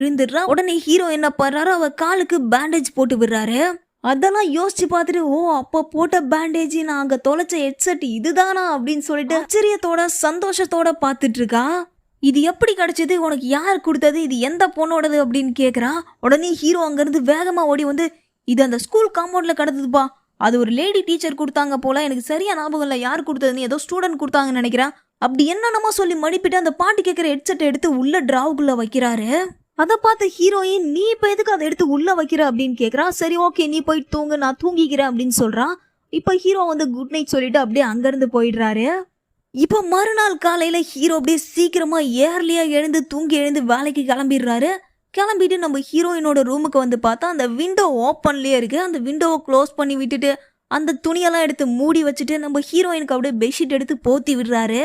விழுந்துடுறா. உடனே ஹீரோ என்ன பண்றாரு, அவ காலுக்கு பேண்டேஜ் போட்டு விடுறாரு. அதெல்லாம் யோசிச்சு பார்த்துட்டு, ஓ அப்ப போட்ட பேண்டேஜ் நான் அங்க தொலைச்ச ஹெட்செட் இதுதானா அப்படின்னு சொல்லிட்டு ஆச்சரியத்தோட சந்தோஷத்தோட பார்த்துட்டு இருக்கா. இது எப்படி கிடைச்சது, உனக்கு யார் கொடுத்தது, இது எந்த பொண்ணோடது அப்படின்னு கேக்குறா. உடனே ஹீரோ அங்கிருந்து வேகமா ஓடி வந்து, இது அந்த ஸ்கூல் காம்பவுண்ட்ல கிடந்ததுப்பா, அது ஒரு லேடி டீச்சர் கொடுத்தாங்க போல, எனக்கு சரியா ஞாபகம் இல்லை யார் கொடுத்ததுன்னு, ஏதோ ஸ்டூடெண்ட் கொடுத்தாங்கன்னு நினைக்கிறேன். அப்படி என்னென்னமோ சொல்லி மடிப்பிட்டு அந்த பாட்டி கேட்குற ஹெட்செட்டை எடுத்து உள்ள டிராவுக்குள்ள வைக்கிறாரு. அதை பார்த்து ஹீரோயின், நீ இப்போ எதுக்கு அதை எடுத்து உள்ள வைக்கிற அப்படின்னு கேட்குறா. சரி ஓகே நீ போய் தூங்கு, நான் தூங்கிக்கிறேன் அப்படின்னு சொல்றான். இப்போ ஹீரோ வந்து குட் நைட் சொல்லிட்டு அப்படியே அங்கிருந்து போயிடுறாரு. இப்போ மறுநாள் காலையில ஹீரோ அப்படியே சீக்கிரமா ஏர்லியா எழுந்து தூங்கி எழுந்து வேலைக்கு கிளம்பிடுறாரு. கிளம்பிட்டு நம்ம ஹீரோயினோட ரூமுக்கு வந்து பார்த்தா அந்த விண்டோ ஓப்பன்லயே இருக்கு. அந்த விண்டோவை க்ளோஸ் பண்ணி விட்டுட்டு அந்த துணியெல்லாம் எடுத்து மூடி வச்சுட்டு நம்ம ஹீரோயினுக்கு அப்படியே பெட்ஷீட் எடுத்து போத்தி விடுறாரு.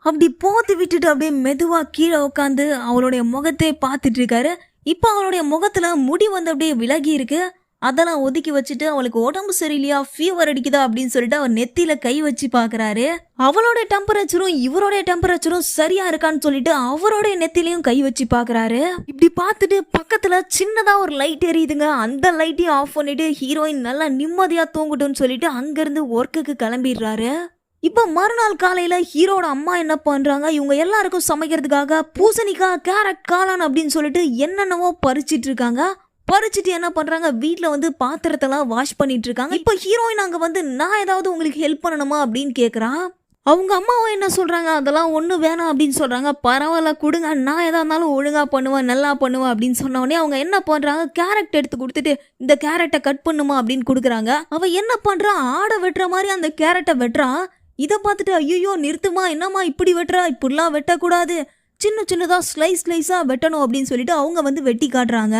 அப்படி போத்தி விட்டுட்டு அப்படியே மெதுவா கீழே உட்காந்து அவளுடைய முகத்தை பார்த்துட்டு இருக்காரு. இப்போ அவளுடைய முகத்துல முடி வந்து அப்படியே விலகி இருக்கு. அதெல்லாம் ஒதுக்கி வச்சுட்டு அவளுக்கு உடம்பு சரியில்லையா, ஃபீவர் அடிக்குதா அப்படின்னு சொல்லிட்டு அவர் நெத்தியில கை வச்சு பாக்குறாரு. அவளோட டெம்பரேச்சரும் இவரோட டெம்பரேச்சரும் சரியா இருக்கான்னு சொல்லிட்டு அவரோட நெத்திலையும் கை வச்சு பாக்குறாரு. இப்படி பார்த்துட்டு பக்கத்துல சின்னதா ஒரு லைட் எரியுதுங்க. அந்த லைட்டையும் ஆஃப் பண்ணிட்டு ஹீரோயின் நல்லா நிம்மதியா தூங்கட்டும்னு சொல்லிட்டு அங்கிருந்து ஒர்க்குக்கு கிளம்பிடுறாரு. இப்ப மறுநாள் காலையில ஹீரோட அம்மா என்ன பண்றாங்க, இவங்க எல்லாருக்கும் சமைக்கிறதுக்காக பூசணிக்காய், கேரட், காளான் அப்படின்னு சொல்லிட்டு என்னென்னவோ பறிச்சிட்டு இருக்காங்க. பறிச்சுட்டு என்ன பண்றாங்க, வீட்டுல வந்து பாத்திரத்தெல்லாம் வாஷ் பண்ணிட்டு இருக்காங்க. இப்ப ஹீரோயின் அங்க வந்து, நான் ஏதாவது உங்களுக்கு ஹெல்ப் பண்ணணுமா அப்படின்னு கேக்குறான். அவங்க அம்மாவும் என்ன சொல்றாங்க, அதெல்லாம் ஒண்ணு வேணாம் அப்படின்னு சொல்றாங்க. பரவாயில்ல கொடுங்க, நான் எதா இருந்தாலும் ஒழுங்கா பண்ணுவேன், நல்லா பண்ணுவேன் அப்படின்னு சொன்ன உடனே அவங்க என்ன பண்றாங்க, கேரட் எடுத்து கொடுத்துட்டு இந்த கேரட்டை கட் பண்ணுமா அப்படின்னு கொடுக்குறாங்க. அவ என்ன பண்றா, ஆடை வெட்டுற மாதிரி அந்த கேரட்டை வெட்டுறான். இதை பார்த்துட்டு ஐயோ நிறுத்துமா, என்னம்மா இப்படி வெட்டுறா, இப்படிலாம் வெட்டக்கூடாது, சின்ன சின்னதா ஸ்லைஸா வெட்டணும் அப்படின்னு சொல்லிட்டு அவங்க வந்து வெட்டி காட்டுறாங்க.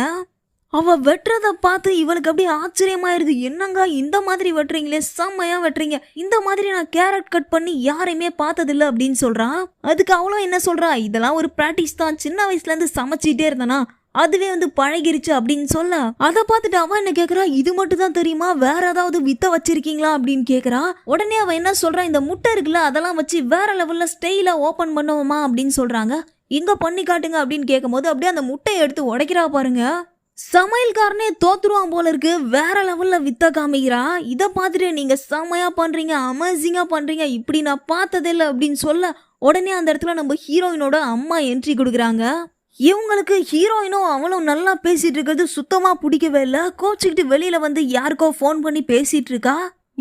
அவ வெட்டுறத பார்த்து இவளுக்கு அப்படியே ஆச்சரியமாயிருது. என்னங்க இந்த மாதிரி வெட்டுறீங்களே, செம்மையா வெட்டுறீங்க, இந்த மாதிரி நான் கேரட் கட் பண்ணி யாரையுமே பார்த்ததில்ல அப்படின்னு சொல்றான். அதுக்கு அவளும் என்ன சொல்றா, இதெல்லாம் ஒரு பிராக்டிஸ் தான், சின்ன வயசுல இருந்து சமைச்சிட்டே இருந்தனா அதுவே வந்து பழகிருச்சு அப்படின்னு சொல்ல, அதை பார்த்துட்டு அவன் என்ன கேக்குறா, இது மட்டும் தான் தெரியுமா, வேற ஏதாவது வித்த வச்சிருக்கீங்களா அப்படின்னு கேக்குறா. உடனே அவன் என்ன சொல்றான், இந்த முட்டை இருக்குல்ல அதெல்லாம் வச்சு வேற லெவல்ல ஸ்டைலா ஓபன் பண்ணுவோமா அப்படின்னு சொல்றாங்க. எங்க பண்ணி காட்டுங்க அப்படின்னு கேட்கும் போது அப்படியே அந்த முட்டையை எடுத்து உடைக்கிறா பாருங்க. சமையல்காரனே தோத்துருவான் போல இருக்கு, வேற லெவல்ல வித்த காமிக்கிறா. இதை பார்த்துட்டு நீங்க செம்மையா பண்றீங்க, அமேசிங்கா பண்றீங்க, இப்படி நான் பார்த்ததே இல்லை அப்படின்னு சொல்ல, உடனே அந்த இடத்துல நம்ம ஹீரோயினோட அம்மா என்ட்ரி கொடுக்குறாங்க. இவங்களுக்கு ஹீரோயினும் அவளும் நல்லா பேசிட்டு இருக்கிறது சுத்தமா பிடிக்கவே இல்லை. கோச்சிக்கிட்டு வெளியில வந்து யாருக்கோ ஃபோன் பண்ணி பேசிட்டு இருக்கா.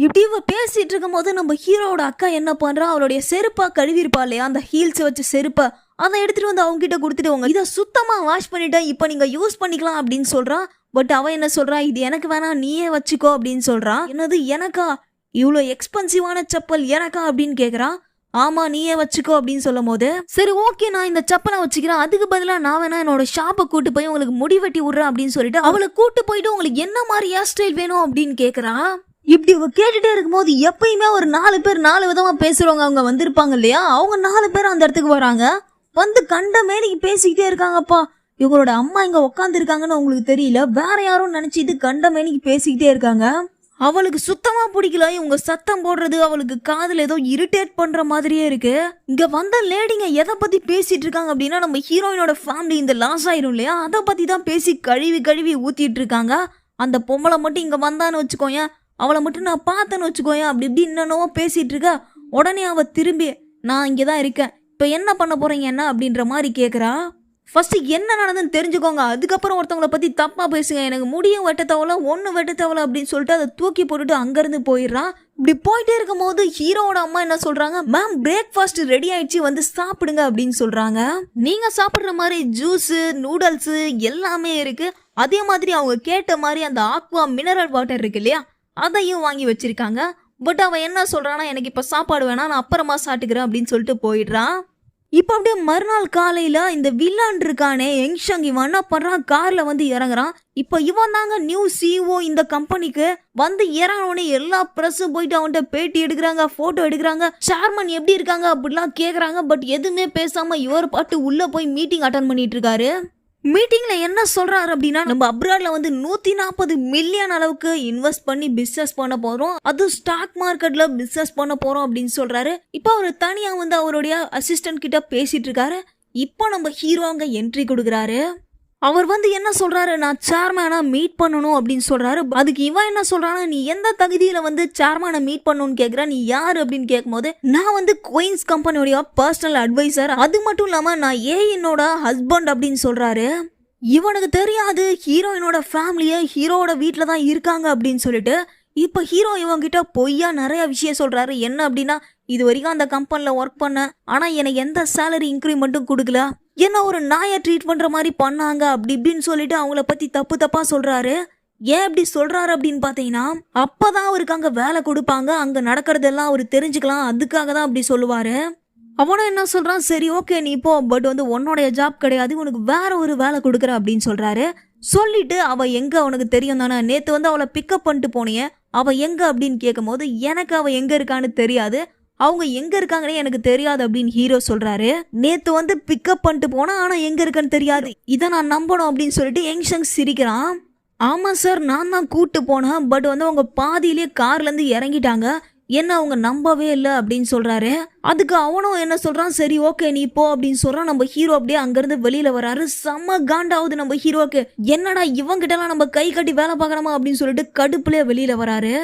இப்படி இவ பேசிட்டு இருக்கும் போது நம்ம ஹீரோட அக்கா என்ன பண்றா, அவளுடைய செருப்பா கழுவிருப்பா இல்லையா, அந்த ஹீல்ஸ் வச்ச செருப்பை அதை எடுத்துட்டு வந்து அவங்க கிட்ட கொடுத்துட்டு, இதை சுத்தமா வாஷ் பண்ணிட்டேன், இப்போ நீங்க யூஸ் பண்ணிக்கலாம் அப்படின்னு சொல்றான். பட் அவன் என்ன சொல்றா, இது எனக்கு வேணாம் நீயே வச்சுக்கோ அப்படின்னு சொல்றான். என்னது எனக்கா, இவ்வளோ எக்ஸ்பென்சிவான செப்பல் எனக்கா அப்படின்னு கேக்குறான். ஆமா நீயே வச்சுக்கோ அப்படின்னு சொல்லும் போது, சரி ஓகே நான் இந்த செப்பலை வச்சுக்கிறேன், அதுக்கு பதிலா நான் வேணா என்னோட ஷாப்பை கூட்டு போய் உங்களுக்கு முடி வெட்டி விடுறேன் அப்படின்னு சொல்லிட்டு அவளை கூட்டு போயிட்டு உங்களுக்கு என்ன மாதிரி ஹேர் ஸ்டைல் வேணும் அப்படின்னு கேக்குறா. இப்படி இவ கேட்டுட்டே இருக்கும்போது எப்பயுமே ஒரு 4 பேர் 4 விதமா பேசுறவங்க அவங்க வந்திருப்பாங்க இல்லையா, அவங்க 4 பேர் அந்த இடத்துக்கு வராங்க. வந்து கண்ட மேனிக்கு பேசிக்கிட்டே இருக்காங்கப்பா. இவங்களோட அம்மா இங்க உட்காந்து இருக்காங்கன்னு உங்களுக்கு தெரியல, வேற யாரும் நினைச்சிட்டு கண்ட மேனிக்கு பேசிக்கிட்டே இருக்காங்க. அவளுக்கு சுத்தமா பிடிக்கல இவங்க சத்தம் போடுறது, அவளுக்கு காதுல ஏதோ இரிட்டேட் பண்ற மாதிரியே இருக்கு. இங்க வந்த லேடிங்க எதை பத்தி பேசிட்டு இருக்காங்க அப்படின்னா, நம்ம ஹீரோயினோட ஃபேமிலி இந்த லாஸ் ஆயிரும் இல்லையா, அதை பத்தி தான் பேசி கழுவி ஊத்திட்டு இருக்காங்க. அந்த பொம்பளை மட்டும் இங்க வந்தான்னு வச்சுக்கோயேன், அவளை மட்டும் நான் பார்த்தேன்னு வச்சுக்கோயேன், அப்படி இப்படி என்னென்னவோ பேசிட்டு இருக்கா. உடனே அவ திரும்பி, நான் இங்கதான் இருக்கேன், இப்ப என்ன பண்ண போறீங்க என்ன அப்படின்ற மாதிரி கேக்குறா. ஃபர்ஸ்ட் என்ன நடந்துன்னு தெரிஞ்சுக்கோங்க, அதுக்கப்புறம் ஒருத்தவங்களை பத்தி தப்பா பேசுங்க, எனக்கு முடியும் வெட்ட தேவல ஒண்ணு வெட்ட தேவல அப்படின்னு சொல்லிட்டு அதை தூக்கி போட்டுட்டு அங்கிருந்து போயிடுறான். இப்படி போயிட்டே இருக்கும் போது ஹீரோட அம்மா என்ன சொல்றாங்க, மேம் பிரேக்ஃபாஸ்ட் ரெடி ஆயிடுச்சு வந்து சாப்பிடுங்க அப்படின்னு சொல்றாங்க. நீங்க சாப்பிடுற மாதிரி ஜூஸ், நூடல்ஸ் எல்லாமே இருக்கு. அதே மாதிரி அவங்க கேட்ட மாதிரி அந்த ஆக்வா மினரல் வாட்டர் இருக்கு இல்லையா, அதையும் வாங்கி வச்சிருக்காங்க. பட் அவன் என்ன சொல்றான்னா, எனக்கு இப்ப சாப்பாடு வேணாம், நான் அப்புறமா சாப்பிட்டுக்கிறேன் அப்படின்னு சொல்லிட்டு போயிடுறான். இப்போ அப்படியே மறுநாள் காலையில இந்த வில்லான் இருக்கானே யங்ஷங், இவன் என்ன பண்றான், கார்ல வந்து இறங்குறான். இப்போ இவன் தாங்க நியூ சிஇஓ இந்த கம்பெனிக்கு. வந்து இறங்கினோடனே எல்லா பிரஸும் போயிட்டு அவன்கிட்ட பேட்டி எடுக்கிறாங்க, போட்டோ எடுக்கிறாங்க, சேர்மன் எப்படி இருக்காங்க அப்படிலாம் கேக்குறாங்க. பட் எதுவுமே பேசாம இவர் பாட்டு உள்ள போய் மீட்டிங் அட்டன் பண்ணிட்டு இருக்காரு. மீட்டிங்ல என்ன சொல்றாரு அப்படின்னா, நம்ம அப்ராட்ல வந்து 140 மில்லியன் அளவுக்கு இன்வெஸ்ட் பண்ணி பிசினஸ் பண்ண போறோம், அது ஸ்டாக் மார்க்கெட்ல பிசினஸ் பண்ண போறோம் அப்படின்னு சொல்றாரு. இப்போ அவர் தனியா வந்து அவருடைய அசிஸ்டன்ட் கிட்ட பேசிட்டு இருக்காரு. இப்போ நம்ம ஹீரோ அங்க என்ட்ரி கொடுக்குறாரு. அவர் வந்து என்ன சொல்றாரு, நான் சேர்மேனா மீட் பண்ணணும் அப்படின்னு சொல்றாரு. அதுக்கு இவன் என்ன சொல்றானா, நீ எந்த தகுதியில வந்து சேர்மேனை மீட் பண்ணணும்னு கேக்குற, நீ யாரு அப்படின்னு கேட்கும்போது, நான் வந்து குயின்ஸ் கம்பெனியோட பர்சனல் அட்வைசர், அது மட்டும் இல்லாம நான் ஏஎன்னோட ஹஸ்பண்ட் அப்படின்னு சொல்றாரு. இவனுக்கு தெரியாது ஹீரோயினோட ஃபேமிலியை ஹீரோவோட வீட்டில் தான் இருக்காங்க அப்படின்னு சொல்லிட்டு. இப்போ ஹீரோ இவங்கிட்ட பொய்யா நிறைய விஷயம் சொல்றாரு. என்ன அப்படின்னா, இது வரைக்கும் அந்த கம்பெனியில் ஒர்க் பண்ணேன், ஆனால் எனக்கு எந்த சேலரி இன்க்ரிமெண்ட்டும் கொடுக்கல, என்ன ஒரு நாயை ட்ரீட் பண்ணுற மாதிரி பண்ணாங்க அப்படி இப்படின்னு சொல்லிட்டு அவங்கள பற்றி தப்பு தப்பாக சொல்கிறாரு. ஏன் இப்படி சொல்கிறாரு அப்படின்னு பார்த்தீங்கன்னா, அப்போ தான் அவருக்கு அங்கே வேலை கொடுப்பாங்க, அங்கே நடக்கிறதெல்லாம் அவர் தெரிஞ்சுக்கலாம், அதுக்காக தான் அப்படி சொல்லுவார். அவனும் என்ன சொல்கிறான், சரி ஓகே நீ போ, பட் வந்து உன்னோடைய ஜாப் கிடையாது, உனக்கு வேற ஒரு வேலை கொடுக்குற அப்படின்னு சொல்கிறாரு. சொல்லிட்டு அவள் எங்கே அவனுக்கு தெரியும் தானே, நேற்று வந்து அவளை பிக்கப் பண்ணிட்டு போனியே, அவள் எங்கே அப்படின்னு கேட்கும் போது, எனக்கு அவள் எங்கே இருக்கான்னு தெரியாது, அவங்க எங்க இருக்காங்கன்னே எனக்கு தெரியாது அப்படின்னு ஹீரோ சொல்றாரு. நேத்து வந்து பிக்கப் பண்ணிட்டு போனா, ஆனா எங்க இருக்குன்னு தெரியாது, இதை நான் நம்பணும் அப்படின்னு சொல்லிட்டு யங்ஷங் சிரிக்கிறான். ஆமா சார், நான் தான் கூட்டு போனேன், பட் வந்து அவங்க பாதியிலேயே கார்ல இருந்து இறங்கிட்டாங்க, என்ன அவங்க நம்பவே இல்லை அப்படின்னு சொல்றாரு. அதுக்கு அவனும் என்ன சொல்றான், சரி ஓகே நீ போ அப்படின்னு சொல்றான். நம்ம ஹீரோ அப்படியே அங்கிருந்து வெளியில வராரு. செம்ம காண்டாவது நம்ம ஹீரோக்கு, என்னடா இவங்கிட்ட எல்லாம் நம்ம கை கட்டி வேலை பார்க்கணுமா அப்படின்னு சொல்லிட்டு கடுப்புலயே வெளியில வராரு.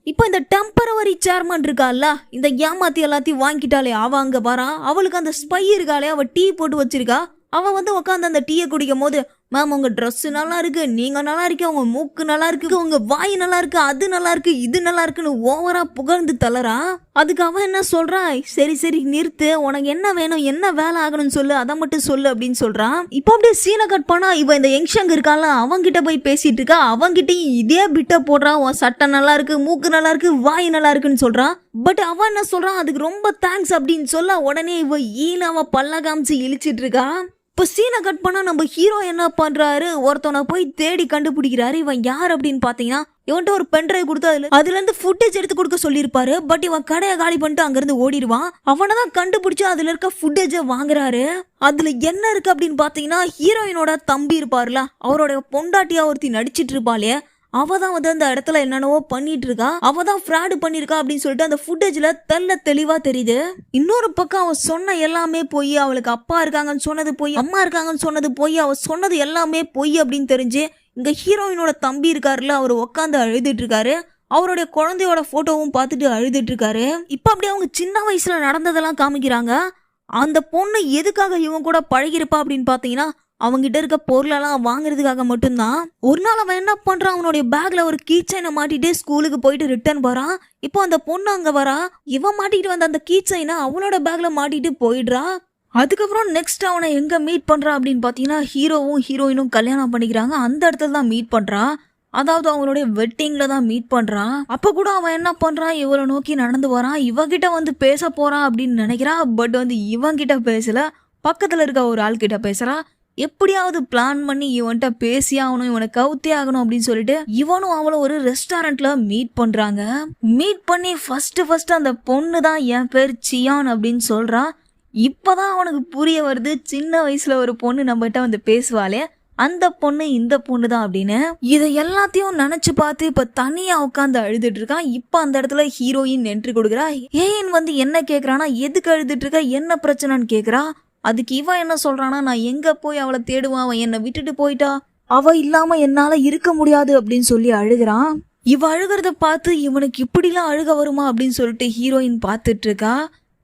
இப்போ இந்த டெம்பரவரி சேர்மன் இருக்கால, இந்த ஏமாத்தி எல்லாத்தையும் வாங்கிட்டாலே அவ அங்க வரா. அவளுக்கு அந்த ஸ்பை இருக்காளே, அவ டீ போட்டு வச்சிருக்கா. அவன் வந்து உட்காந்து அந்த டீயை குடிக்கும் போது, மேம் உங்க ட்ரெஸ் நல்லா இருக்கு, நீங்க நல்லா இருக்கு, உங்க மூக்கு நல்லா இருக்கு, உங்க வாய் நல்லா இருக்கு, அது நல்லா இருக்கு, இது நல்லா இருக்குன்னு ஓவரா புகழ்ந்து தளரா. அதுக்கு அவன் என்ன சொல்றான், சரி சரி நிறுத்து, உனக்கு என்ன வேணும், என்ன வேலை ஆகணும்னு சொல்லு, அதை மட்டும் சொல்லு அப்படின்னு சொல்றான். இப்போ அப்படியே சீனை கட் பண்ணா, இவன் இந்த யங்ஷங் இருக்கான்ல, அவன்கிட்ட போய் பேசிட்டு இருக்கா. அவன்கிட்டயும் இதே பிட்ட போடுறான், உன் சட்டை நல்லா இருக்கு, மூக்கு நல்லா இருக்கு, வாய் நல்லா இருக்குன்னு சொல்றான். பட் அவன் என்ன சொல்றான், அதுக்கு ரொம்ப தேங்க்ஸ் அப்படின்னு சொல்ல உடனே இவ ஈனாவ பல்ல காமிச்சு இழிச்சிட்டு இருக்கா. இப்போ சீனை கட் பண்ணா நம்ம ஹீரோ என்ன பண்றாரு, ஒருத்தவனை போய் தேடி கண்டுபிடிக்கிறாரு. இவன் யார் அப்படின்னு பாத்தீங்கன்னா, இவன்ட்டு ஒரு பென்ட்ரைவ் கொடுத்து அதுல இருந்து ஃபுட்டேஜ் எடுத்து கொடுக்க சொல்லியிருப்பாரு. பட் இவன் கடையை காலி பண்ணிட்டு அங்கிருந்து ஓடிடுவான். அவனை தான் கண்டுபிடிச்சு அதுல இருக்க ஃபுட்டேஜை வாங்குறாரு. அதுல என்ன இருக்கு அப்படின்னு பாத்தீங்கன்னா, ஹீரோயினோட தம்பி இருப்பாருல, அவரோட பொண்டாட்டியா ஒருத்தி நடிச்சிட்டு இருப்பாளே, அவ தான் வந்து அந்த இடத்துல என்னென்னவோ பண்ணிட்டு இருக்கா, அவ தான் ஃப்ராடு பண்ணிருக்கா அப்படின்னு சொல்லிட்டு அந்த ஃபுட்டேஜ்ல தெளிவா தெரியுது. இன்னொரு பக்கம் அவ சொன்ன எல்லாமே போய், அவளுக்கு அப்பா இருக்காங்கன்னு சொன்னது போய், அம்மா இருக்காங்கன்னு சொன்னது போய், அவ சொன்னது எல்லாமே பொய் அப்படின்னு தெரிஞ்சு இங்க ஹீரோயினோட தம்பி இருக்காருல்ல, அவர் உட்காந்து அழுதுட்டு இருக்காரு. அவருடைய குழந்தையோட போட்டோவும் பார்த்துட்டு அழுதுட்டு இருக்காரு. இப்ப அப்படியே அவங்க சின்ன வயசுல நடந்ததெல்லாம் காமிக்கிறாங்க. அந்த பொண்ணு எதுக்காக இவன் கூட பழகிருப்பா அப்படின்னு பாத்தீங்கன்னா, அவங்கிட்ட இருக்க பொருளெல்லாம் வாங்குறதுக்காக மட்டும்தான். ஒரு நாள் அவன் என்ன பண்றான், அவனுடைய பேக்ல ஒரு கீ செயினை மாட்டிட்டு ஸ்கூலுக்கு போயிட்டு ரிட்டர்ன் வரான். இப்போ அந்த பொண்ணு அங்க வரா, இவன் மாட்டிட்டு வந்த அந்த கீ செயினை அவனோட பேக்ல மாட்டிட்டு போயிடுறா. அதுக்கப்புறம் நெக்ஸ்ட் அவனை எங்க மீட் பண்றான் அப்படின்னு பாத்தீங்கன்னா, ஹீரோவும் ஹீரோயினும் கல்யாணம் பண்ணிக்கிறாங்க. அந்த இடத்துல தான் மீட் பண்றான், அதாவது அவங்களுடைய வெட்டிங்ல தான் மீட் பண்றான். அப்ப கூட அவன் என்ன பண்றான், இவளை நோக்கி நடந்து வரான். இவகிட்ட வந்து பேச போறான் அப்படின்னு நினைக்கிறான். பட் வந்து இவங்கிட்ட பேசல, பக்கத்துல இருக்க ஒரு ஆள் கிட்ட பேசுறா. எப்படியாவது பிளான் பண்ணி இவன்கிட்ட பேசி ஆகணும், இவனை கவுத்தே ஆகணும் அப்படின்னு சொல்லிட்டு இவனும் அவளும் ஒரு ரெஸ்டாரண்ட்ல மீட் பண்றாங்க. மீட் பண்ணி ஃபர்ஸ்ட் அந்த பொண்ணு தான் என் பேர் சியான் அப்படின்னு சொல்றான். இப்பதான் அவனுக்கு புரிய வருது, சின்ன வயசுல ஒரு பொண்ணு நம்மகிட்ட வந்து பேசுவாளே, அந்த பொண்ணு இந்த பொண்ணு தான் அப்படின்னு. இதை எல்லாத்தையும் நினைச்சு பார்த்து இப்ப தனியா உட்காந்து அழுதுட்டு இருக்கான். இப்ப அந்த இடத்துல ஹீரோயின் என்ட்ரி கொடுக்குறா. ஏன் வந்து என்ன கேக்குறானா, எதுக்கு அழுதுட்டு இருக்க, என்ன பிரச்சனைன்னு கேக்குறா. அதுக்கு இவன் என்ன சொல்றானா, நான் எங்க போய் அவளை தேடுவான், அவன் என்னை விட்டுட்டு போயிட்டா, அவ இல்லாம என்னால இருக்க முடியாது அப்படின்னு சொல்லி அழுகிறான். இவ அழுகிறத பார்த்து இவனுக்கு இப்படிலாம் அழுக வருமா அப்படின்னு சொல்லிட்டு ஹீரோயின் பார்த்துட்டு இருக்கா.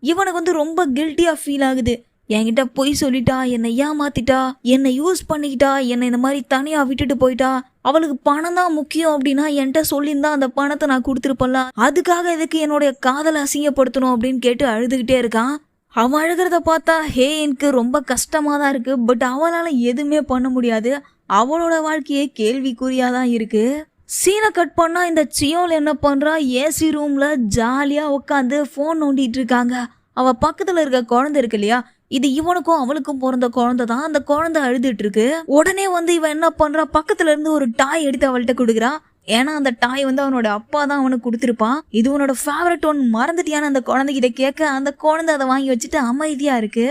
இவனுக்கு வந்து ரொம்ப கில்ட்டியா ஃபீல் ஆகுது. என்கிட்ட பொய் சொல்லிட்டா, என்னை ஏமாத்திட்டா, என்னை யூஸ் பண்ணிக்கிட்டா, என்னை இந்த மாதிரி தனியா விட்டுட்டு போயிட்டா, அவளுக்கு பணம் தான் முக்கியம் அப்படின்னா என்கிட்ட சொல்லியிருந்தா அந்த பணத்தை நான் கொடுத்துருப்பல, அதுக்காக எதுக்கு என்னுடைய காதலை அசிங்கப்படுத்தணும் அப்படின்னு கேட்டு அழுதுகிட்டே இருக்கான். அவன் அழுகிறத பார்த்தா எனக்கு ரொம்ப கஷ்டமா தான் இருக்கு. பட் அவளால எதுவுமே பண்ண முடியாது, அவளோட வாழ்க்கையே கேள்விக்குறியாதான் இருக்கு. சீனை கட் பண்ணா இந்த சியோல் என்ன பண்றா, ஏசி ரூம்ல ஜாலியா உட்காந்து போன் நோண்டிட்டு இருக்காங்க. அவ பக்கத்துல இருக்க குழந்தை இருக்கு இல்லையா, இது இவனுக்கும் அவளுக்கும் பிறந்த குழந்தை தான். அந்த குழந்தை அழுதுட்டு இருக்கு. உடனே வந்து இவன் என்ன பண்றா, பக்கத்துல இருந்து ஒரு டாய் எடுத்து அவள்கிட்ட கொடுக்குறா. ஏன்னா அந்த டாய் வந்து அவனோட அப்பா தான் அவனுக்கு கொடுத்துருப்பான். இது உன்னோட ஃபேவரட் ஒன் மறந்துட்டியான்னு அந்த குழந்தைகிட்ட கேட்க, அந்த குழந்தை அதை வாங்கி வச்சுட்டு அமைதியா இருக்கு.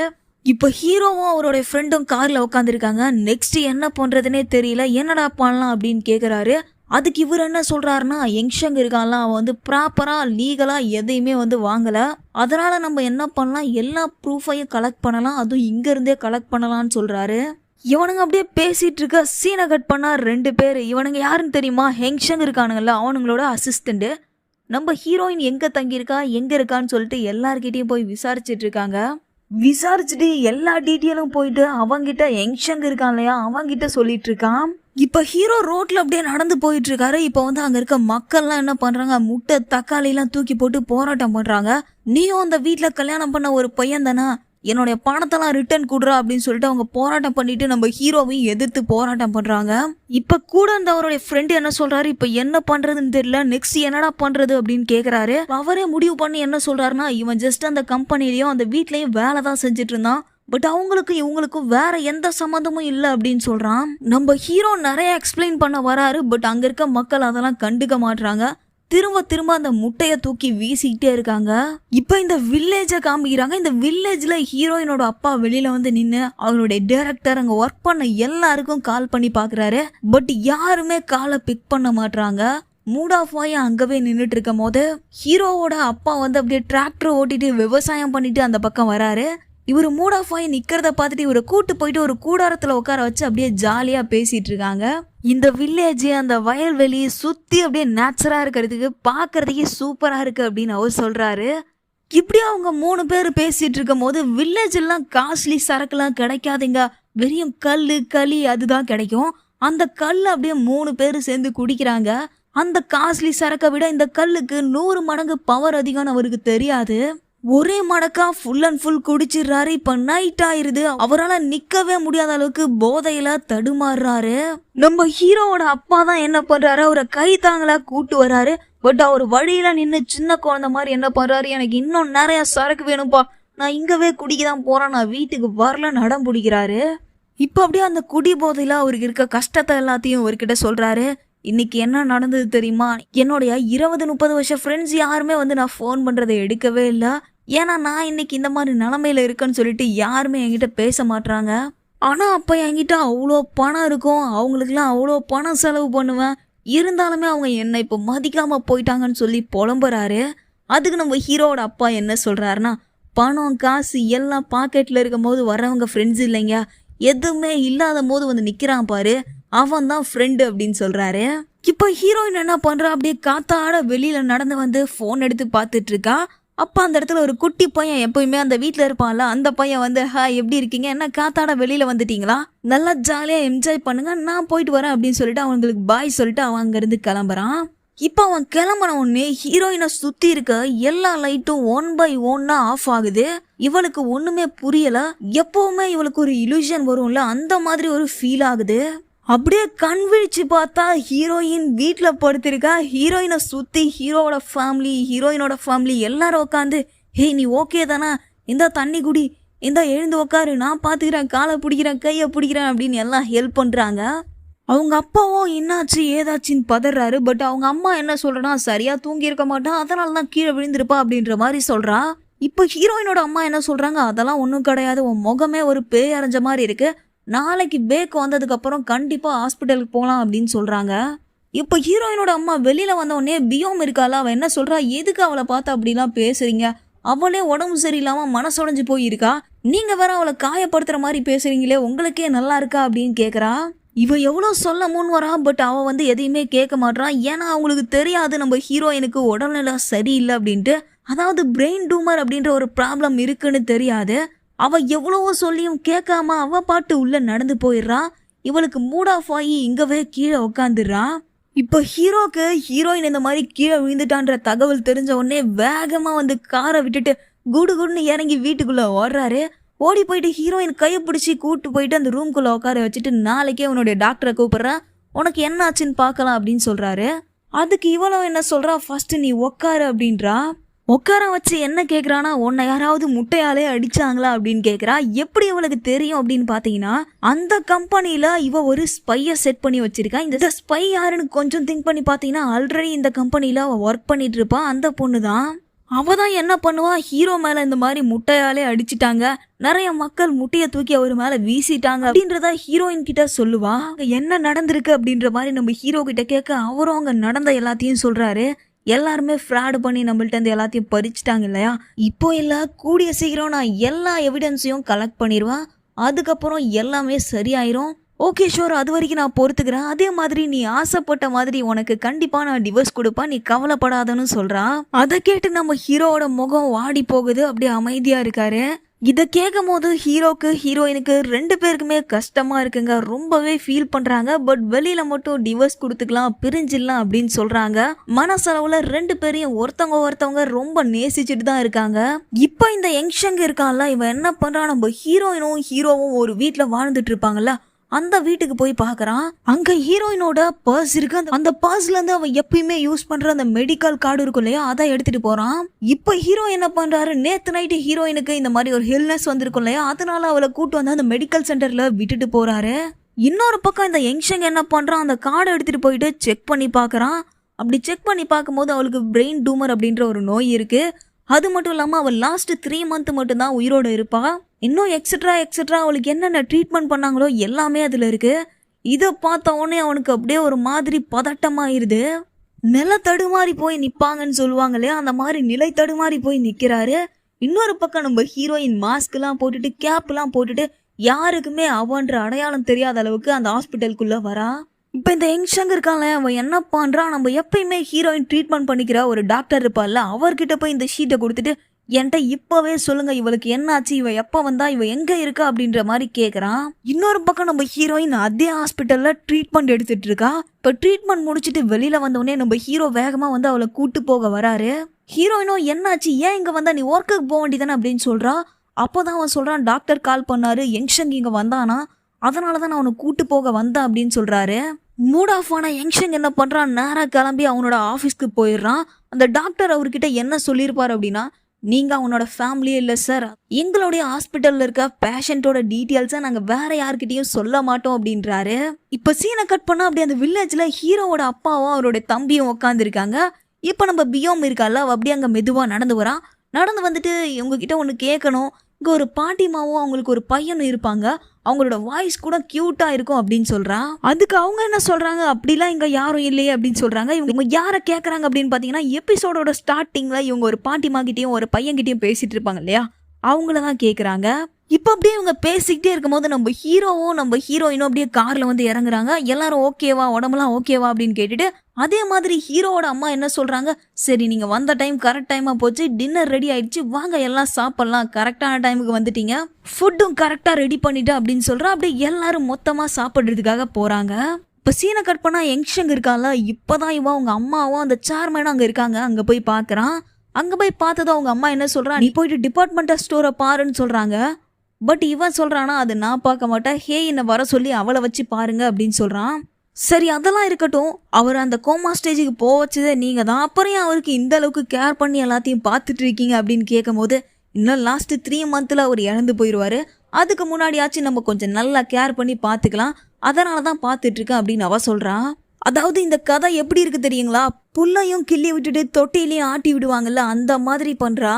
இப்போ ஹீரோவும் அவருடைய ஃப்ரெண்டும் கார்ல உட்காந்துருக்காங்க. நெக்ஸ்ட் என்ன பண்றதுன்னே தெரியல, என்னடா பண்ணலாம் அப்படின்னு கேக்குறாரு. அதுக்கு இவர் என்ன சொல்றாருன்னா, யங்ஷங் இருக்கான்ல, அவன் வந்து ப்ராப்பரா லீகலா எதையுமே வந்து வாங்கல, அதனால நம்ம என்ன பண்ணலாம், எல்லா ப்ரூஃபையும் கலெக்ட் பண்ணலாம், அதுவும் இங்க இருந்தே கலெக்ட் பண்ணலாம்னு சொல்றாரு. இவனுங்க அப்படியே பேசிட்டு இருக்க சீனை கட் பண்ணா 2 பேர். இவனுங்க யாருன்னு தெரியுமா? ஹெங்ஷங் இருக்கானுங்கல்ல, அவனுங்களோட அசிஸ்டண்ட். நம்ம ஹீரோயின் எங்க தங்கியிருக்கா, எங்க இருக்கான்னு சொல்லிட்டு எல்லார்கிட்டயும் போய் விசாரிச்சுட்டு இருக்காங்க. விசாரிச்சுட்டு எல்லா டீட்டெயிலும் போயிட்டு அவங்கிட்ட யங்ஷங் இருக்கான் இல்லையா, அவங்கிட்ட சொல்லிட்டு இருக்கான். இப்ப ஹீரோ ரோட்ல அப்படியே நடந்து போயிட்டு இருக்காரு. இப்ப வந்து அங்க இருக்க மக்கள்லாம் என்ன பண்றாங்க, முட்டை தக்காளி எல்லாம் தூக்கி போட்டு போராட்டம் பண்றாங்க. நீயும் அந்த வீட்டுல கல்யாணம் பண்ண ஒரு பையன் தானே, என்னுடைய பணத்தெல்லாம் ரிட்டர்ன் கொடுறா அப்படின்னு சொல்லிட்டு அவங்க போராட்டம் பண்ணிட்டு நம்ம ஹீரோவையும் எதிர்த்து போராட்டம் பண்றாங்க. இப்ப கூட அந்த அவருடைய ஃப்ரெண்டு என்ன சொல்றாரு, இப்ப என்ன பண்றதுன்னு தெரியல, நெக்ஸ்ட் என்னடா பண்றது அப்படின்னு கேக்குறாரு. அவரே முடிவு பண்ணி என்ன சொல்றாருன்னா, இவன் ஜஸ்ட் அந்த கம்பெனிலயும் அந்த வீட்லயும் வேலை தான் செஞ்சுட்டு இருந்தான், பட் அவங்களுக்கு இவங்களுக்கும் வேற எந்த சம்மந்தமும் இல்லை அப்படின்னு சொல்றான். நம்ம ஹீரோ நிறைய எக்ஸ்பிளைன் பண்ண வராரு, பட் அங்க இருக்க மக்கள் அதெல்லாம் கண்டுக்க மாட்டாங்க. திரும்ப திரும்ப அந்த முட்டையை தூக்கி வீசிக்கிட்டே இருக்காங்க. இப்ப இந்த வில்லேஜ காமிக்கிறாங்க. இந்த வில்லேஜ்ல ஹீரோயினோட அப்பா வெளியில வந்து நின்று அவருடைய டைரக்டர் அங்க ஒர்க் பண்ண எல்லாருக்கும் கால் பண்ணி பாக்குறாரு, பட் யாருமே காலை பிக் பண்ண மாட்டாங்க. மூட் ஆஃப் ஆகி அங்கவே நின்றுட்டு இருக்கும் போது ஹீரோவோட அப்பா வந்து அப்படியே டிராக்டர் ஓட்டிட்டு விவசாயம் பண்ணிட்டு அந்த பக்கம் வராரு. இவர் மூட் ஆஃப் ஆகி நிக்கிறத பார்த்துட்டு இவரை கூட்டு போயிட்டு ஒரு கூடாரத்துல உட்கார வச்சு அப்படியே ஜாலியா பேசிட்டு இருக்காங்க. இந்த வில்லேஜ் அந்த வயல்வெளி சுத்தி அப்படியே நேச்சுரா இருக்கிறதுக்கு பாக்குறதுக்கே சூப்பரா இருக்கு அப்படின்னு அவர் சொல்றாரு. இப்படி அவங்க 3 பேர் பேசிட்டு இருக்கும் போது வில்லேஜ் எல்லாம் காஸ்ட்லி சரக்குலாம் கிடைக்காதுங்க, வெறும் கல்லு களி அதுதான் கிடைக்கும். அந்த கல் அப்படியே 3 பேர் சேர்ந்து குடிக்கிறாங்க. அந்த காஸ்ட்லி சரக்கை விட இந்த கல்லுக்கு 100 மடங்கு பவர் அதிகம்னு அவருக்கு தெரியாது. ஒரே மடக்கா ஃபுல் அண்ட் ஃபுல் குடிச்சிடுறாரு. இப்ப நைட் ஆயிருது, அவரால் நிக்கவே முடியாத அளவுக்கு போதையில தடுமாறுறாரு. நம்ம ஹீரோவோட அப்பா தான் என்ன பண்றாரு, அவரை கை தாங்களா கூட்டு வராரு. பட் அவர் வழியில நின்று சின்ன குழந்தை மாதிரி என்ன பண்றாரு, எனக்கு இன்னும் நிறைய சரக்கு வேணும்பா, நான் இங்கவே குடிக்கதான் போறேன், நான் வீட்டுக்கு வரல நடம் பிடிக்கிறாரு. இப்ப அப்படியே அந்த குடி போதையில அவருக்கு இருக்க கஷ்டத்தை எல்லாத்தையும் அவர்கிட்ட சொல்றாரு. இன்னைக்கு என்ன நடந்தது தெரியுமா, என்னுடைய 20-30 வருஷம் ஃப்ரெண்ட்ஸ் யாருமே வந்து நான் ஃபோன் பண்றதை எடுக்கவே இல்லை, ஏன்னா நான் இன்னைக்கு இந்த மாதிரி நிலைமையில இருக்கேன்னு சொல்லிட்டு யாருமே என்கிட்ட பேச மாட்டாங்க. ஆனா அப்ப என்கிட்ட அவ்வளோ பணம் இருக்கும், அவங்களுக்குலாம் அவ்வளோ பணம் செலவு பண்ணுவேன், இருந்தாலுமே அவங்க என்னை இப்போ மதிக்காம போயிட்டாங்கன்னு சொல்லி புலம்புறாரு. அதுக்கு நம்ம ஹீரோவோட அப்பா என்ன சொல்றாருன்னா, பணம் காசு எல்லாம் பாக்கெட்ல இருக்கும் போது வரவங்க ஃப்ரெண்ட்ஸ் இல்லைங்க, எதுவுமே இல்லாத போது வந்து நிக்கிறான் பாரு, அவன் தான் ஃப்ரெண்டு அப்படின்னு சொல்றாரு. இப்ப ஹீரோயின் என்ன பண்றா, அப்படியே காத்தாட வெளியில நடந்து வந்து போன் எடுத்து பார்த்துட்டு இருக்கா. அப்ப அந்த இடத்துல ஒரு குட்டி பையன், எப்பயுமே அந்த வீட்டுல இருப்பான்ல, அந்த பையன் வந்து ஹாய் எப்படி இருக்கீங்க, என்ன காத்தாட வெளியில வந்துட்டீங்களா, நல்லா ஜாலியா என்ஜாய் பண்ணுங்க, நான் போயிட்டு வரேன் அப்படின்னு சொல்லிட்டு அவங்களுக்கு பாய் சொல்லிட்டு அவன் அங்க இருந்து கிளம்புறான். இப்ப அவன் கிளம்பின உடனே ஹீரோயினை சுத்தி இருக்க எல்லா லைட்டும் 1 by 1 ஆஃப் ஆகுது. இவளுக்கு ஒண்ணுமே புரியல. எப்பவுமே இவளுக்கு ஒரு இலூஷன் வரும்ல, அந்த மாதிரி ஒரு ஃபீல் ஆகுது. அப்படியே கண் விழிச்சு பார்த்தா ஹீரோயின் வீட்டுல படுத்திருக்கா. ஹீரோயினை சுத்தி ஹீரோவோட ஃபேமிலி, ஹீரோயினோட ஃபேமிலி எல்லாரும் உட்காந்து, ஹே நீ ஓகே தானே, இந்த தண்ணி குடி, இந்த எழுந்து உட்காரு, நான் பாத்துக்கிறேன், காலை பிடிக்கிறேன், கையை பிடிக்கிறேன் அப்படின்னு எல்லாம் ஹெல்ப் பண்றாங்க. அவங்க அப்பாவும் என்னாச்சு ஏதாச்சுன்னு பதறாரு. பட் அவங்க அம்மா என்ன சொல்றா, சரியா தூங்கி இருக்க மாட்டான், அதனாலதான் கீழே விழுந்திருப்பா அப்படின்ற மாதிரி சொல்றா. இப்ப ஹீரோயினோட அம்மா என்ன சொல்றாங்க, அதெல்லாம் ஒன்றும் கிடையாது, உன் முகமே ஒரு பேய் அரைஞ்ச மாதிரி இருக்கு, நாளைக்கு பேக் வந்ததுக்கு அப்புறம் கண்டிப்பா ஹாஸ்பிட்டலுக்கு போகலாம் அப்படின்னு சொல்றாங்க. இப்ப ஹீரோயினோட அம்மா வெளியில வந்த உடனே பியோம் இருக்காளா, அவ என்ன சொல்றா, எதுக்கு அவளை பார்த்து அப்படிலாம் பேசுறீங்க, அவளே உடம்பு சரியில்லாம மனசுடைஞ்சு போயிருக்கா, நீங்க வேற அவளை காயப்படுத்துற மாதிரி பேசுறீங்களே, உங்களுக்கே நல்லா இருக்கா அப்படின்னு கேக்குறா. இவ எவ்வளவு சொல்ல முன் வரா, பட் அவ வந்து எதையுமே கேட்க மாட்டான். ஏன்னா அவங்களுக்கு தெரியாது நம்ம ஹீரோயினுக்கு உடல்நிலை சரியில்லை அப்படின்ட்டு, அதாவது பிரெயின் டூமர் அப்படின்ற ஒரு ப்ராப்ளம் இருக்குன்னு தெரியாது. அவ எவ்வளவோ சொல்லியும் கேட்காம அவ பாட்டு உள்ள நடந்து போயிடுறா. இவளுக்கு மூட் ஆஃப் ஆகி இங்கவே கீழே உட்காந்துடுறா. இப்ப ஹீரோக்கு ஹீரோயின் இந்த மாதிரி கீழே விழுந்துட்டான்ற தகவல் தெரிஞ்ச உடனே வேகமா வந்து காரை விட்டுட்டு குடு குடுன்னு இறங்கி வீட்டுக்குள்ள ஓடுறாரு. ஓடி போயிட்டு ஹீரோயின் கையை பிடிச்சி கூட்டு போயிட்டு அந்த ரூம்குள்ள உட்கார வச்சுட்டு, நாளைக்கே உன்னுடைய டாக்டரை கூப்பிடுறா, உனக்கு என்ன ஆச்சுன்னு பார்க்கலாம் அப்படின்னு சொல்றாரு. அதுக்கு இவளும் என்ன சொல்றா, ஃபர்ஸ்ட் நீ உட்காரு அப்படின்றா. உட்கார வச்சு என்ன கேக்குறானா, உன்னை யாராவது முட்டையாலே அடிச்சாங்களா அப்படின்னு கேக்குறா. எப்படி இவளுக்கு தெரியும் அப்படின்னு பாத்தீங்கன்னா, அந்த கம்பெனில இவ ஒரு ஸ்பைய செட் பண்ணி வச்சிருக்கா. இந்த ஸ்பை யாருன்னு கொஞ்சம் திங்க் பண்ணி பாத்தீங்கன்னா, ஆல்ரெடி இந்த கம்பெனில அவ ஒர்க் பண்ணிட்டு இருப்பா. அந்த பொண்ணுதான். அவதான் என்ன பண்ணுவா, ஹீரோ மேல இந்த மாதிரி முட்டையாலே அடிச்சிட்டாங்க, நிறைய மக்கள் முட்டைய தூக்கி அவர் மேல வீசிட்டாங்க அப்படின்றத ஹீரோயின் கிட்ட சொல்லுவா. என்ன நடந்திருக்கு அப்படின்ற மாதிரி நம்ம ஹீரோ கிட்ட கேட்க, அவரும் அங்க நடந்த எல்லாத்தையும் சொல்றாரு. எல்லாருமே ஃப்ராட் பண்ணி நம்மள்ட்ட இருந்து எல்லாத்தையும் பறிச்சுட்டாங்க இல்லையா, இப்போ எல்லாம் கூடிய சீக்கிரம் நான் எல்லா எவிடன்ஸையும் கலெக்ட் பண்ணிடுவேன், அதுக்கப்புறம் எல்லாமே சரியாயிரும். ஓகே ஷோர், அது வரைக்கும் நான் பொறுத்துக்கிறேன். அதே மாதிரி நீ ஆசைப்பட்ட மாதிரி உனக்கு கண்டிப்பா நான் டிவோர்ஸ் கொடுப்பேன், நீ கவலைப்படாதன்னு சொல்றா. அதை கேட்டு நம்ம ஹீரோவோட முகம் வாடி போகுது, அப்படியே அமைதியா இருக்காரு. இதை கேட்கும் போது ஹீரோக்கு ஹீரோயினுக்கு 2 பேருக்குமே கஷ்டமா இருக்குங்க. ரொம்பவே ஃபீல் பண்றாங்க. பட் வெளியில மட்டும் டிவோர்ஸ் கொடுத்துக்கலாம், பிரிஞ்சிடலாம் அப்படின்னு சொல்றாங்க. மனசளவுல 2 பேரையும் ஒருத்தவங்க ரொம்ப நேசிச்சுட்டு தான் இருக்காங்க. இப்ப இந்த யங்ஷங் இருக்கான்ல, இவன் என்ன பண்றான், நம்ம ஹீரோயினும் ஹீரோவும் ஒரு வீட்டுல வாழ்ந்துட்டு இருப்பாங்கல்ல, அந்த வீட்டுக்கு போய் பாக்குறான். அங்க ஹீரோயினோட பர்ஸ் இருக்கு. அந்த பர்ஸ்ல இருந்து அவன் எப்பயுமே யூஸ் பண்ற அந்த மெடிக்கல் கார்டு இருக்கும் இல்லையா, அதை எடுத்துட்டு போறான். இப்ப ஹீரோ என்ன பண்றாரு, நேத்து நைட்டு ஹீரோயினுக்கு இந்த மாதிரி ஒரு ஹில்னஸ் வந்திருக்கும் இல்லையா, அதனால அவளை கூட்டு வந்து அந்த மெடிக்கல் சென்டர்ல விட்டுட்டு போறாரு. இன்னொரு பக்கம் இந்த யங்ஷங் என்ன பண்றான், அந்த கார்டை எடுத்துட்டு போயிட்டு செக் பண்ணி பாக்குறான். அப்படி செக் பண்ணி பார்க்கும்போது அவளுக்கு பிரெயின் டூமர் அப்படின்ற ஒரு நோய் இருக்கு. அது மட்டும் இல்லாம அவள் லாஸ்ட் 3 மந்த் மட்டும் தான் உயிரோட இருப்பா. இன்னும் எக்ஸெட்ரா அவளுக்கு என்னென்ன ட்ரீட்மெண்ட் பண்ணாங்களோ எல்லாமே அதுல இருக்கு. இதை பார்த்த உடனே அவனுக்கு அப்படியே ஒரு மாதிரி பதட்டமாயிருது. நில தடுமாறி போய் நிப்பாங்கன்னு சொல்லுவாங்க இல்லையா, அந்த மாதிரி நிலை தடுமாறி போய் நிக்கிறாரு. இன்னொரு பக்கம் நம்ம ஹீரோயின் மாஸ்க் எல்லாம் போட்டுட்டு கேப் எல்லாம் போட்டுட்டு யாருக்குமே அவன்ற அடையாளம் தெரியாத அளவுக்கு அந்த ஹாஸ்பிட்டலுக்குள்ள வரா. இப்ப இந்த யங்ஷங் இருக்கான்ல, அவன் என்ன பண்றான், நம்ம எப்பயுமே ஹீரோயின் ட்ரீட்மெண்ட் பண்ணிக்கிற ஒரு டாக்டர் இருப்பாள்ல, அவர்கிட்ட போய் இந்த ஷீட்டை கொடுத்துட்டு என்கிட்ட இப்பவே சொல்லுங்க, இவளுக்கு என்னாச்சு, இவ எப்ப வந்தா, இவ எங்க இருக்கா அப்படின்ற மாதிரி கேக்குறான். இன்னொரு பக்கம் நம்ம ஹீரோயின் அதே ஹாஸ்பிட்டல்ல ட்ரீட்மெண்ட் எடுத்துட்டு இருக்கா. இப்ப ட்ரீட்மெண்ட் முடிச்சுட்டு வெளியில வந்தோடனே நம்ம ஹீரோ வேகமா வந்து அவளை கூட்டு போக வராரு. ஹீரோயினும் என்னாச்சு, ஏன் இங்க வந்தா, நீ ஒர்க்குக்கு போக வேண்டியதானே அப்படின்னு சொல்றா. அப்போதான் அவன் சொல்றான், டாக்டர் கால் பண்ணாரு, யங்ஷங் இங்க வந்தானா, அதனாலதான் நான் அவனை கூட்டு போக வந்தேன் அப்படின்னு சொல்றாரு. மூட் ஆஃப் ஆன யங்ஷங் என்ன பண்றான், நேரா கிளம்பி அவனோட ஆஃபீஸ்க்கு போயிடுறான். அந்த டாக்டர் அவர்கிட்ட என்ன சொல்லியிருப்பாரு அப்படின்னா, நீங்க அவனோட ஃபேமிலியே இல்லை சார், எங்களுடைய ஹாஸ்பிட்டல்ல இருக்க பேஷண்டோட டீட்டெயில்ஸை நாங்க வேற யார்கிட்டயும் சொல்ல மாட்டோம் அப்படின்றாரு. இப்ப சீனை கட் பண்ணா அப்படி அந்த வில்லேஜ்ல ஹீரோவோட அப்பாவும் அவரோட தம்பியும் உட்காந்துருக்காங்க. இப்ப நம்ம பியோம் இருக்கால, அவ அப்படியே அங்க மெதுவா நடந்து வரான். நடந்து வந்துட்டு உங்ககிட்ட ஒன்று கேட்கணும், இங்கே ஒரு பாட்டிமாவும் அவங்களுக்கு ஒரு பையனும் இருப்பாங்க, அவங்களோட வாய்ஸ் கூட கியூட்டா இருக்கும் அப்படின்னு சொல்றான். அதுக்கு அவங்க என்ன சொல்றாங்க, அப்படிலாம் இங்க யாரும் இல்லையே அப்படின்னு சொல்றாங்க. இவங்க யாரை கேட்கறாங்க அப்படின்னு பாத்தீங்கன்னா, எபிசோடோட ஸ்டார்டிங்ல இவங்க ஒரு பாட்டிமா கிட்டயும் ஒரு பையன்கிட்டயும் பேசிட்டு இருப்பாங்க இல்லையா, அவங்களதான் கேக்குறாங்க. இப்ப அப்படியே இவங்க பேசிக்கிட்டே இருக்கும்போது நம்ம ஹீரோவும் நம்ம ஹீரோயினும் அப்படியே கார்ல வந்து இறங்குறாங்க. எல்லாரும் ஓகேவா, உடம்புலாம் ஓகேவா அப்படின்னு கேட்டுட்டு, அதே மாதிரி ஹீரோவோட அம்மா என்ன சொல்றாங்க, சரி நீங்க வந்த டைம் கரெக்ட் டைமா போச்சு, டின்னர் ரெடி ஆயிடுச்சு, வாங்க எல்லாம் சாப்பிடலாம், கரெக்டான டைமுக்கு வந்துட்டீங்க, ஃபுட்டும் கரெக்டா ரெடி பண்ணிட்டு அப்படின்னு சொல்றா. அப்படியே எல்லாரும் மொத்தமா சாப்பிடுறதுக்காக போறாங்க. இப்ப சீனை கட் பண்ணா யங்ஷங் இருக்கால, இப்பதான் இவன் அவங்க அம்மாவும் அந்த சேர்மேனும் அங்க இருக்காங்க. அங்க போய் பாக்குறான். அங்க போய் பார்த்ததும் அவங்க அம்மா என்ன சொல்றா, நீ போயிட்டு டிபார்ட்மெண்டல் ஸ்டோரை பாருன்னு சொல்றாங்க. பட் இவன் சொல்றானா, அது நான் பார்க்க மாட்டேன், ஹே என்ன வர சொல்லி அவளை வச்சு பாருங்க அப்படின்னு சொல்றான். சரி அதெல்லாம் இருக்கட்டும், அவர் அந்த கோமா ஸ்டேஜுக்கு போக வச்சதே நீங்க தான், அப்புறம் அவருக்கு இந்த அளவுக்கு கேர் பண்ணி எல்லாத்தையும் பார்த்துட்டு இருக்கீங்க அப்படின்னு கேட்கும் போது, இன்னும் லாஸ்ட் 3 மந்த்ல அவர் இறந்து போயிடுவாரு, அதுக்கு முன்னாடியாச்சும் நம்ம கொஞ்சம் நல்லா கேர் பண்ணி பார்த்துக்கலாம், அதனாலதான் பார்த்துட்டு இருக்கேன் அப்படின்னு அவ சொல்றான். அதாவது இந்த கதை எப்படி இருக்கு தெரியுங்களா, புல்லையும் கிள்ளி விட்டுட்டு தொட்டிலையும் ஆட்டி விடுவாங்கல்ல, அந்த மாதிரி பண்றா.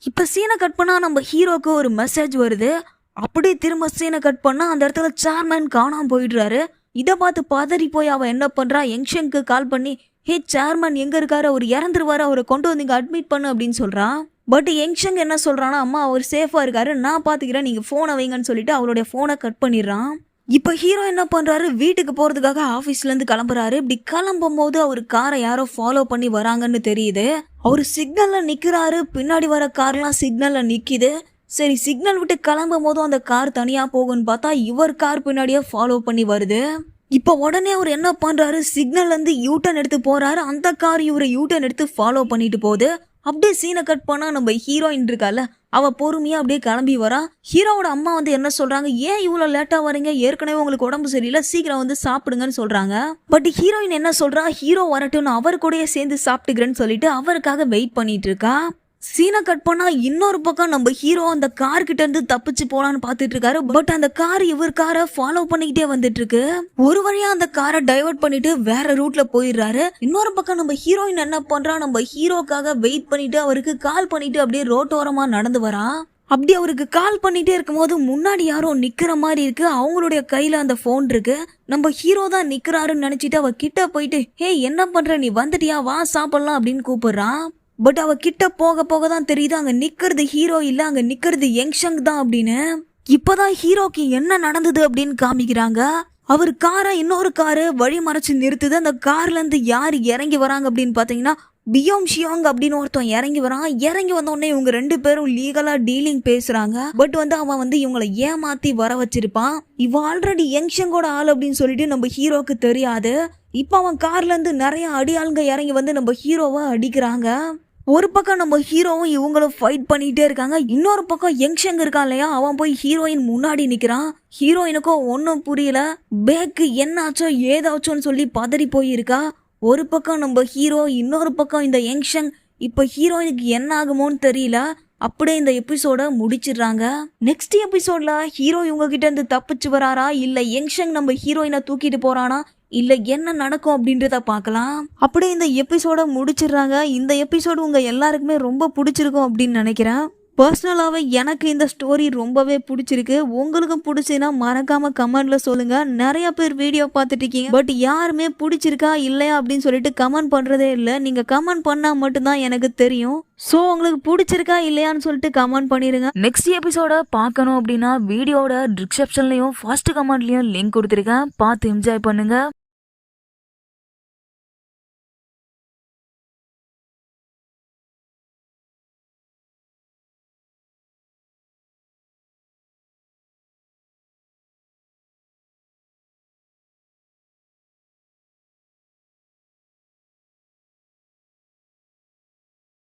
இப்ப சீனை கட் பண்ணா நம்ம ஹீரோக்கு ஒரு மெசேஜ் வருது. அப்படியே திரும்ப சீனை கட் பண்ணா அந்த இடத்துல சேர்மேன் காணாம போயிடுறாரு. இதை பார்த்து பதறி போய் அவ என்ன பண்றா, யங்ஷங்க்கு கால் பண்ணி, ஹே சேர்மேன் எங்க இருக்காரு, அவர் இறந்துருவாரு, அவரை கொண்டு வந்து இங்க அட்மிட் பண்ணு அப்படின்னு சொல்றா. பட் யங்ஷங் என்ன சொல்றானா, அம்மா அவர் சேஃபா இருக்காரு, நான் பாத்துக்கிறேன், நீங்க போனை வைங்கன்னு சொல்லிட்டு அவருடைய போனை கட் பண்ணிடுறான். இப்ப ஹீரோ என்ன பண்றாரு, வீட்டுக்கு போறதுக்காக ஆபீஸ்ல இருந்து கிளம்புறாரு. இப்படி கிளம்பும் போது அவர் காரை யாரோ ஃபாலோ பண்ணி வராங்கன்னு தெரியுது. அவரு சிக்னல்ல நிக்கிறாரு, பின்னாடி வர கார்லாம் சிக்னல்ல நிக்குது. சரி சிக்னல் விட்டு கிளம்பும் போதும் அந்த கார் தனியா போகும்னு பார்த்தா இவர் கார் பின்னாடியே ஃபாலோ பண்ணி வருது. இப்ப உடனே அவர் என்ன பண்றாரு, சிக்னல்ல இருந்து யூட்டர்ன் எடுத்து போறாரு. அந்த கார் இவரை யூட்டர்ன் எடுத்து ஃபாலோ பண்ணிட்டு போகுது. அப்படியே சீனை கட் பண்ணா நம்ம ஹீரோயின் இருக்கால, அவ பொறுமையா அப்படியே கிளம்பி வரா. ஹீரோவோட அம்மா வந்து என்ன சொல்றாங்க, ஏன் இவ்வளவு லேட்டா வரீங்க, ஏற்கனவே உங்களுக்கு உடம்பு சரியில்லை, சீக்கிரம் வந்து சாப்பிடுங்கன்னு சொல்றாங்க. பட் ஹீரோயின் என்ன சொல்றா, ஹீரோ வரட்டும்னு அவர் கூடயே சேர்ந்து சாப்பிட்டுக்கிறேன்னு சொல்லிட்டு அவருக்காக வெயிட் பண்ணிட்டு இருக்கா. சீனை கட் பண்ணா இன்னொரு பக்கம் நம்ம ஹீரோ அந்த கார் கிட்ட இருந்து தப்பிச்சு போலான்னு பாத்துட்டு இருக்காரு. பட் அந்த கார் இவர் காரை ஃபாலோ பண்ணிக்கிட்டே வந்துட்டு இருக்கு. ஒரு வழியா அந்த காரை டைவர்ட் பண்ணிட்டு வேற ரூட்ல போயிடுறாரு. இன்னொரு பக்கம் நம்ம ஹீரோயின் என்ன பண்றா, நம்ம ஹீரோக்காக வெயிட் பண்ணிட்டு அவருக்கு கால் பண்ணிட்டு அப்படியே ரோட்டோரமா நடந்து வரா. அப்படி அவருக்கு கால் பண்ணிட்டே இருக்கும் போது முன்னாடி யாரோ நிக்கிற மாதிரி இருக்கு. அவங்களுடைய கையில அந்த போன் இருக்கு. நம்ம ஹீரோ தான் நிக்கிறாருன்னு நினைச்சிட்டு அவ கிட்ட போயிட்டு, ஹே என்ன பண்ற, நீ வந்துட்டியா, வா சாப்பிடலாம் அப்படின்னு கூப்பிடுறான். பட் அவ கிட்ட போக போக தான் தெரியுது, அங்க நிக்கிறது ஹீரோ இல்ல, அங்க நிக்கிறது யங்ஷங் தான் அப்படின்னு. இப்பதான் ஹீரோக்கு என்ன நடந்தது அப்படின்னு காமிக்கிறாங்க. அவர் காரை இன்னொரு காரு வழி மறைச்சு நிறுத்துது. அந்த கார்ல இருந்து யார் இறங்கி வராங்க அப்படின்னு பாத்தீங்கன்னா பியோம் ஷியோங் அப்படின்னு ஒருத்தன் இறங்கி வரான். இறங்கி வந்த உடனே இவங்க 2 பேரும் லீகலா டீலிங் பேசுறாங்க. பட் அவன் இவங்களை ஏமாத்தி வர வச்சிருப்பான். இவன் ஆல்ரெடி யங்ஷங்கோட ஆள் அப்படின்னு சொல்லிட்டு நம்ம ஹீரோக்கு தெரியாது. இப்ப அவன் கார்ல இருந்து நிறைய அடியாளுங்க இறங்கி நம்ம ஹீரோவை அடிக்கிறாங்க. ஒரு பக்கம் நம்ம ஹீரோவும் இவங்களும் ஃபைட் பண்ணிட்டே இருக்காங்க. இன்னொரு பக்கம் யங்ஷங் இருக்கான் இல்லையா, அவன் போய் ஹீரோயின் முன்னாடி நிக்கிறான். ஹீரோயினுக்கும் ஒன்னும் புரியல. பேக்கு என்னாச்சோ ஏதாச்சோன்னு சொல்லி பதறி போயிருக்கா. ஒரு பக்கம் நம்ம ஹீரோ, இன்னொரு பக்கம் இந்த யங்ஷங். இப்ப ஹீரோயினுக்கு என்ன ஆகுமோன்னு தெரியல. அப்படியே இந்த எபிசோட முடிச்சிடுறாங்க. நெக்ஸ்ட் எபிசோட்ல ஹீரோ இவங்க கிட்ட இருந்து தப்பிச்சு வராரா, இல்ல யங்ஷங் நம்ம ஹீரோயினை தூக்கிட்டு போறானா, இல்ல என்ன நடக்கும் அப்படின்றத பார்க்கலாம். அப்படியே இந்த எபிசோட முடிச்சிடுறாங்க. இந்த எபிசோடு உங்க எல்லாருக்குமே ரொம்ப பிடிச்சிருக்கும் அப்படின்னு நினைக்கிறேன். பர்சனலாவே எனக்கு இந்த ஸ்டோரி ரொம்பவே பிடிச்சிருக்கு. உங்களுக்கும் பிடிச்சுன்னா மறக்காம கமெண்ட்ல சொல்லுங்க. நிறைய பேர் வீடியோ பார்த்துட்டு இருக்கீங்க, பட் யாருமே பிடிச்சிருக்கா இல்லையா அப்படின்னு சொல்லிட்டு கமெண்ட் பண்றதே இல்லை. நீங்க கமெண்ட் பண்ணா மட்டும்தான் எனக்கு தெரியும். சோ உங்களுக்கு பிடிச்சிருக்கா இல்லையான்னு சொல்லிட்டு கமெண்ட் பண்ணிருங்க. நெக்ஸ்ட் எபிசோட பார்க்கணும் அப்படின்னா வீடியோட டிஸ்கிரிப்ஷன்லயும் ஃபர்ஸ்ட் கமெண்ட்லயும் லிங்க் கொடுத்துருக்கேன், பார்த்து என்ஜாய் பண்ணுங்க.